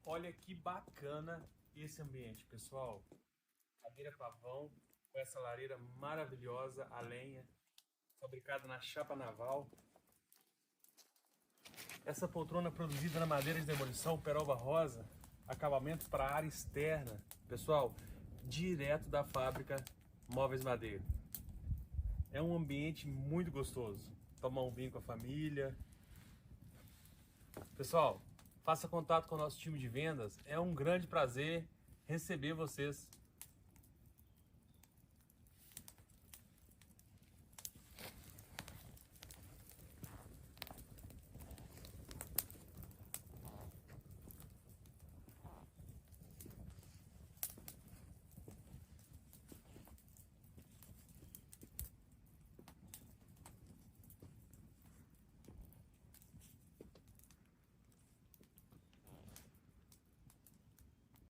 Olha que bacana esse ambiente, pessoal. Cadeira pavão, com essa lareira maravilhosa, a lenha, fabricada na chapa naval. Essa poltrona produzida na madeira de demolição peroba rosa, acabamentos para área externa. Pessoal, direto da fábrica Móveis Madeira. É um ambiente muito gostoso. Tomar um vinho com a família. Pessoal, faça contato com o nosso time de vendas. É um grande prazer receber vocês